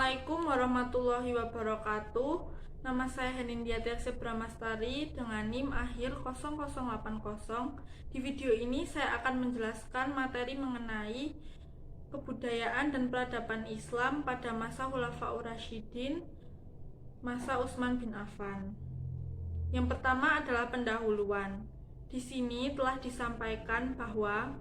Assalamualaikum warahmatullahi wabarakatuh. Nama saya Henindya Tiaksih Bramastari dengan NIM akhir 0080. Di video ini saya akan menjelaskan materi mengenai kebudayaan dan peradaban Islam pada masa Khulafaur Rasyidin, masa Utsman bin Affan. Yang pertama adalah pendahuluan. Di sini telah disampaikan bahwa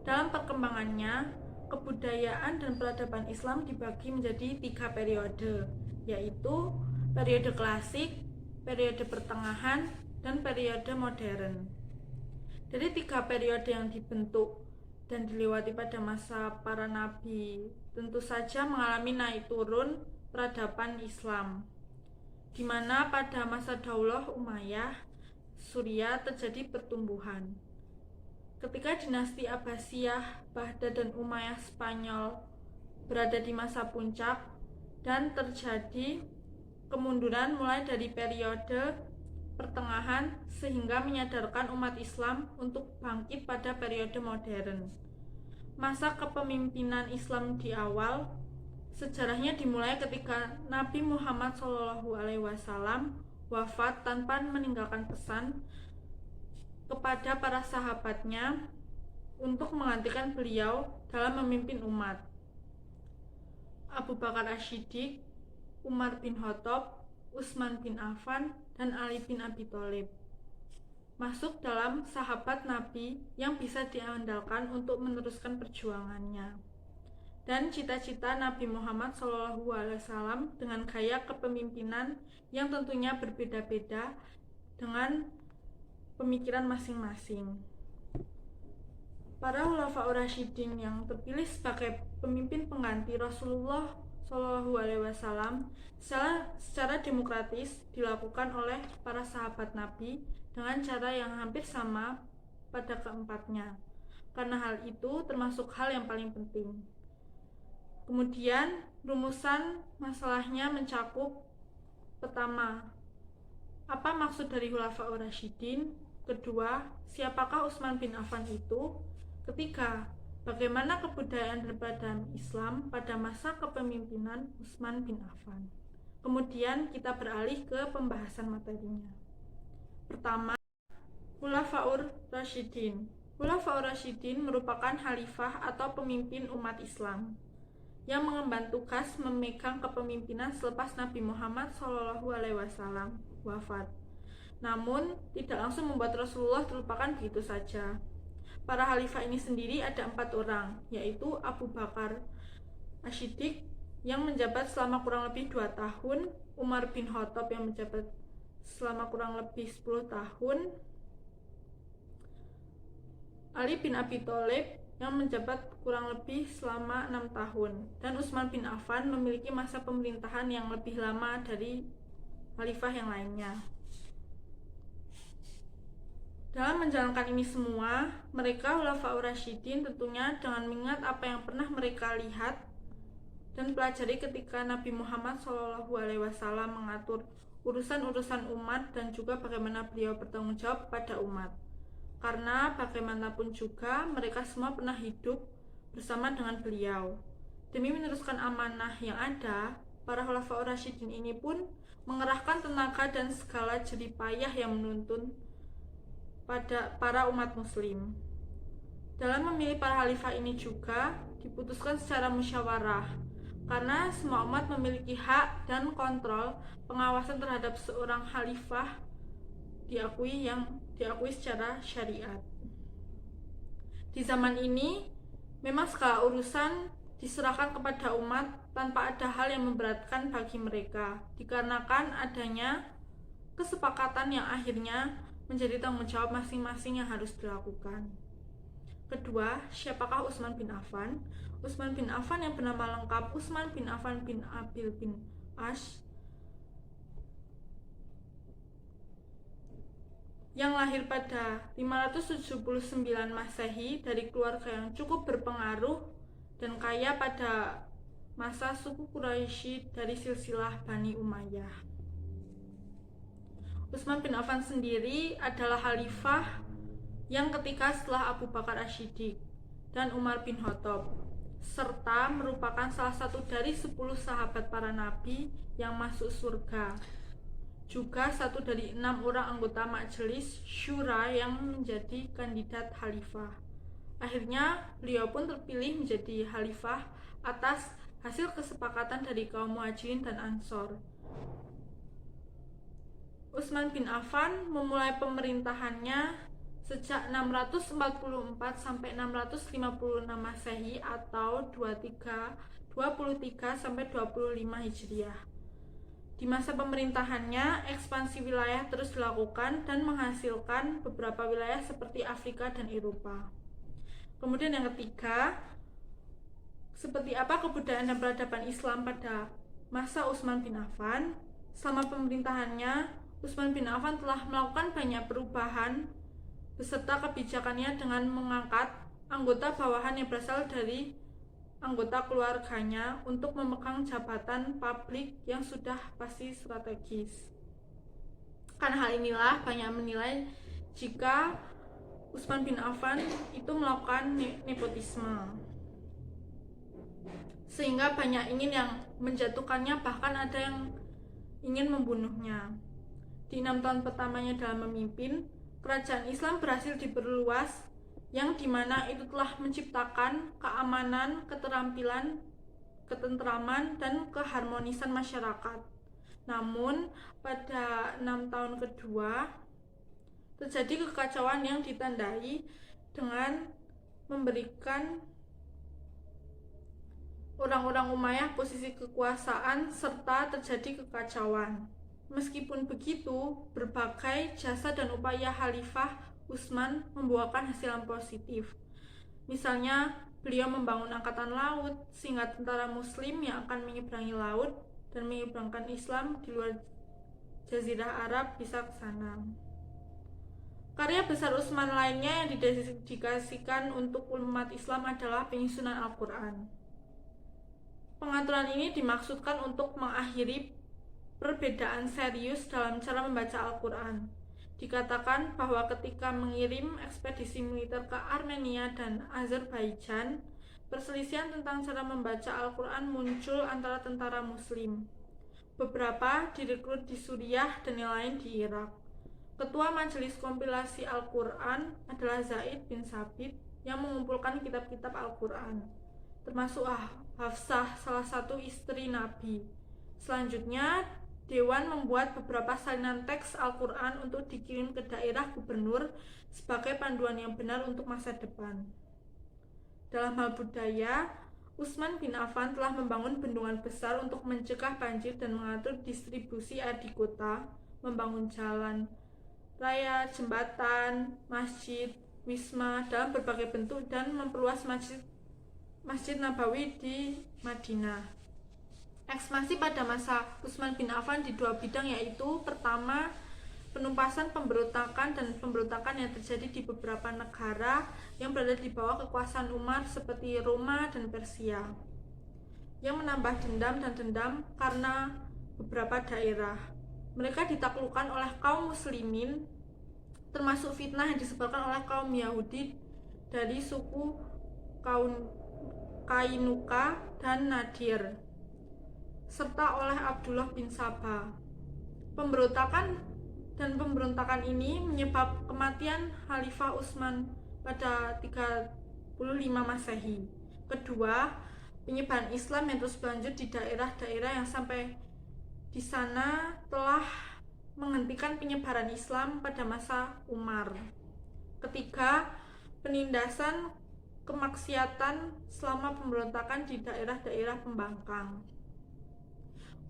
dalam perkembangannya, kebudayaan dan peradaban Islam dibagi menjadi 3 periode, yaitu periode klasik, periode pertengahan, dan periode modern. Dari 3 periode yang dibentuk dan dilewati pada masa para nabi, tentu saja mengalami naik turun peradaban Islam, di mana pada masa Daulah Umayyah Suriah terjadi pertumbuhan. Ketika dinasti Abbasiyah, Baghdad, dan Umayyah Spanyol berada di masa puncak dan terjadi kemunduran mulai dari periode pertengahan sehingga menyadarkan umat Islam untuk bangkit pada periode modern. Masa kepemimpinan Islam di awal sejarahnya dimulai ketika Nabi Muhammad SAW wafat tanpa meninggalkan pesan kepada para sahabatnya untuk menggantikan beliau dalam memimpin umat. Abu Bakar As-Siddiq, Umar bin Khattab, Utsman bin Affan, dan Ali bin Abi Thalib masuk dalam sahabat Nabi yang bisa diandalkan untuk meneruskan perjuangannya. Dan cita-cita Nabi Muhammad SAW dengan gaya kepemimpinan yang tentunya berbeda-beda dengan pemikiran masing-masing. Para Khulafaur Rasyidin yang terpilih sebagai pemimpin pengganti Rasulullah SAW secara demokratis dilakukan oleh para sahabat Nabi dengan cara yang hampir sama pada keempatnya. Karena hal itu termasuk hal yang paling penting. Kemudian rumusan masalahnya mencakup: pertama, apa maksud dari Khulafaur Rasyidin? Kedua, siapakah Utsman bin Affan itu? Ketiga, bagaimana kebudayaan dan peradaban Islam pada masa kepemimpinan Utsman bin Affan? Kemudian kita beralih ke pembahasan materinya. Pertama, Khulafaur Rasyidin. Khulafaur Rasyidin merupakan khalifah atau pemimpin umat Islam yang mengemban tugas memegang kepemimpinan selepas Nabi Muhammad SAW wafat. Namun, tidak langsung membuat Rasulullah terlupakan begitu saja. Para khalifah ini sendiri ada 4 orang, yaitu Abu Bakar As-Siddiq yang menjabat selama kurang lebih 2 tahun, Umar bin Khattab yang menjabat selama kurang lebih 10 tahun, Ali bin Abi Thalib yang menjabat kurang lebih selama 6 tahun, dan Utsman bin Affan memiliki masa pemerintahan yang lebih lama dari khalifah yang lainnya. Dalam menjalankan ini semua, mereka Khulafaur Rasyidin tentunya dengan mengingat apa yang pernah mereka lihat dan pelajari ketika Nabi Muhammad SAW mengatur urusan-urusan umat dan juga bagaimana beliau bertanggung jawab pada umat. Karena bagaimanapun juga mereka semua pernah hidup bersama dengan beliau. Demi meneruskan amanah yang ada, para Khulafaur Rasyidin ini pun mengerahkan tenaga dan segala jerih payah yang menuntun pada para umat muslim. Dalam memilih para khalifah ini juga diputuskan secara musyawarah, karena semua umat memiliki hak dan kontrol pengawasan terhadap seorang khalifah diakui secara syariat. Di zaman ini, memang segala urusan diserahkan kepada umat tanpa ada hal yang memberatkan bagi mereka, dikarenakan adanya kesepakatan yang akhirnya menjadi tanggung jawab masing-masing yang harus dilakukan. Kedua, siapakah Utsman bin Affan? Utsman bin Affan yang bernama lengkap Utsman bin Affan bin Abil bin Ash, yang lahir pada 579 Masehi dari keluarga yang cukup berpengaruh dan kaya pada masa suku Quraisy dari silsilah Bani Umayyah. Utsman bin Affan sendiri adalah khalifah yang ketiga setelah Abu Bakar As-Siddiq dan Umar bin Khattab. serta merupakan salah satu dari 10 sahabat para nabi yang masuk surga. Juga satu dari 6 orang anggota majelis syura yang menjadi kandidat khalifah. Akhirnya beliau pun terpilih menjadi khalifah atas hasil kesepakatan dari kaum Muhajirin dan Ansor. Utsman bin Affan memulai pemerintahannya sejak 644 sampai 656 Masehi atau 23 sampai 25 Hijriah. Di masa pemerintahannya, ekspansi wilayah terus dilakukan dan menghasilkan beberapa wilayah seperti Afrika dan Eropa. Kemudian yang ketiga, seperti apa kebudayaan dan peradaban Islam pada masa Utsman bin Affan? Selama pemerintahannya, Utsman bin Affan telah melakukan banyak perubahan beserta kebijakannya dengan mengangkat anggota bawahan yang berasal dari anggota keluarganya untuk memegang jabatan publik yang sudah pasti strategis. Karena hal inilah banyak menilai jika Utsman bin Affan itu melakukan nepotisme, sehingga banyak ingin yang menjatuhkannya, bahkan ada yang ingin membunuhnya. Di 6 tahun pertamanya dalam memimpin, kerajaan Islam berhasil diperluas, yang dimana itu telah menciptakan keamanan, keterampilan, ketentraman, dan keharmonisan masyarakat. Namun pada 6 tahun kedua terjadi kekacauan yang ditandai dengan memberikan orang-orang Umayyah posisi kekuasaan serta terjadi kekacauan. Meskipun begitu, berbagai jasa dan upaya Khalifah Utsman membuahkan hasil yang positif. Misalnya, beliau membangun angkatan laut sehingga tentara muslim yang akan menyeberangi laut dan menyeberangkan Islam di luar Jazirah Arab bisa ke sana. Karya besar Utsman lainnya yang didedikasikan untuk umat Islam adalah penyusunan Al-Quran. Pengaturan ini dimaksudkan untuk mengakhiri perbedaan serius dalam cara membaca Al-Quran. Dikatakan bahwa ketika mengirim ekspedisi militer ke Armenia dan Azerbaijan, perselisihan tentang cara membaca Al-Quran muncul antara tentara muslim. Beberapa direkrut di Suriah dan yang lain di Irak. Ketua Majelis Kompilasi Al-Quran adalah Zaid bin Sabit yang mengumpulkan kitab-kitab Al-Quran, termasuk Hafsah, salah satu istri Nabi. Selanjutnya, Dewan membuat beberapa salinan teks Al-Quran untuk dikirim ke daerah gubernur sebagai panduan yang benar untuk masa depan. Dalam hal budaya, Utsman bin Affan telah membangun bendungan besar untuk mencegah banjir dan mengatur distribusi air di kota, membangun jalan raya, jembatan, masjid, wisma dalam berbagai bentuk, dan memperluas Masjid Nabawi di Madinah. Ekspansi pada masa Utsman bin Affan di dua bidang, yaitu pertama, penumpasan pemberontakan dan pemberontakan yang terjadi di beberapa negara yang berada di bawah kekuasaan Umar seperti Roma dan Persia, yang menambah dendam karena beberapa daerah mereka ditaklukkan oleh kaum muslimin, termasuk fitnah yang disebarkan oleh kaum Yahudi dari suku Kainuka dan Nadir, serta oleh Abdullah bin Sabah. Pemberontakan ini menyebabkan kematian Khalifah Utsman pada 35 Masehi. Kedua, penyebaran Islam yang terus berlanjut di daerah-daerah yang sampai di sana telah menghentikan penyebaran Islam pada masa Umar. Ketiga, penindasan kemaksiatan selama pemberontakan di daerah-daerah pembangkang,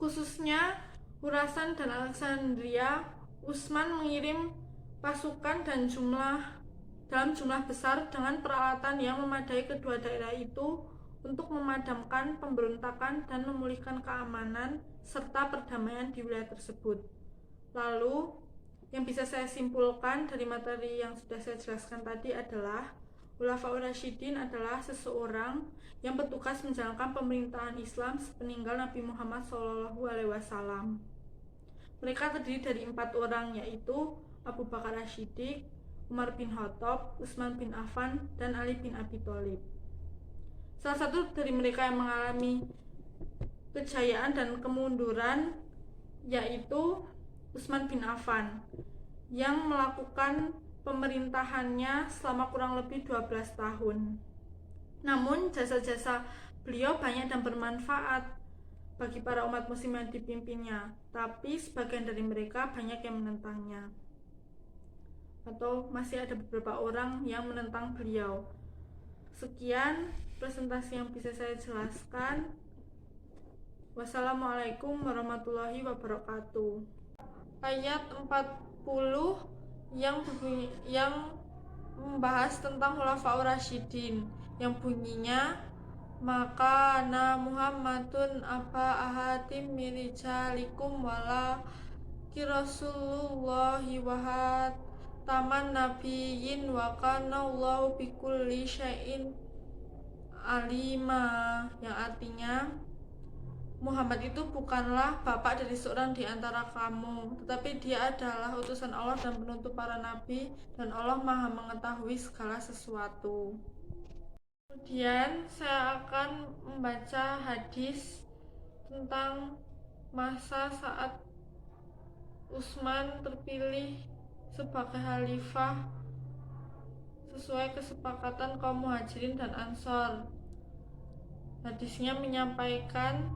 khususnya Khurasan dan Alexandria. Utsman mengirim pasukan dalam jumlah besar dengan peralatan yang memadai kedua daerah itu untuk memadamkan pemberontakan dan memulihkan keamanan serta perdamaian di wilayah tersebut. Lalu, yang bisa saya simpulkan dari materi yang sudah saya jelaskan tadi adalah Khulafaur Rasyidin adalah seseorang yang bertugas menjalankan pemerintahan Islam sepeninggal Nabi Muhammad SAW. Mereka terdiri dari 4 orang, yaitu Abu Bakar As-Siddiq, Umar bin Khattab, Utsman bin Affan, dan Ali bin Abi Thalib. Salah satu dari mereka yang mengalami kejayaan dan kemunduran yaitu Utsman bin Affan yang melakukan pemerintahannya selama kurang lebih 12 tahun. Namun jasa-jasa beliau banyak dan bermanfaat bagi para umat muslim yang dipimpinnya, tapi sebagian dari mereka banyak yang menentangnya, atau masih ada beberapa orang yang menentang beliau. Sekian presentasi yang bisa saya jelaskan. Wassalamualaikum warahmatullahi wabarakatuh. Ayat 40 yang membahas tentang Khulafaur Rasyidin, yang bunyinya, maka na Muhammadun aba ahatim mirijalikum wala kirasulullahi wahat taman nabiyyin wa kana Allahu bikulli syai'in alima, yang artinya Muhammad itu bukanlah bapak dari seorang di antara kamu, tetapi dia adalah utusan Allah dan penutup para nabi, dan Allah maha mengetahui segala sesuatu. Kemudian saya akan membaca hadis tentang masa saat Utsman terpilih sebagai khalifah sesuai kesepakatan kaum Muhajirin dan Ansor. Hadisnya menyampaikan,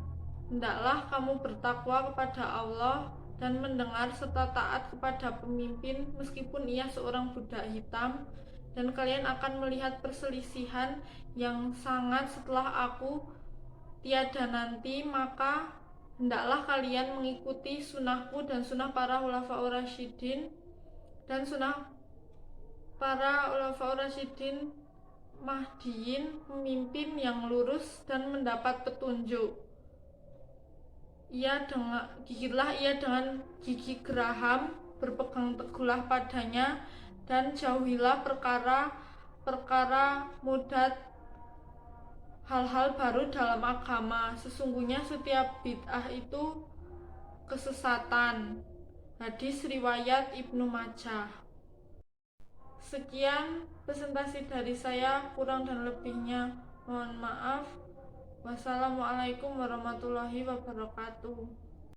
hendaklah kamu bertakwa kepada Allah dan mendengar serta taat kepada pemimpin meskipun ia seorang budak hitam, dan kalian akan melihat perselisihan yang sangat setelah aku tiada nanti, maka hendaklah kalian mengikuti sunnahku dan sunnah para khulafaur rasyidin dan sunnah para khulafaur rasyidin Mahdiyin, pemimpin yang lurus dan mendapat petunjuk. Gigitlah ia dengan gigi geraham, berpegang teguhlah padanya, dan jauhilah perkara-perkara mudat, hal-hal baru dalam agama. Sesungguhnya setiap bid'ah itu kesesatan. Hadis riwayat Ibnu Majah. Sekian presentasi dari saya, kurang dan lebihnya mohon maaf. Wassalamualaikum warahmatullahi wabarakatuh.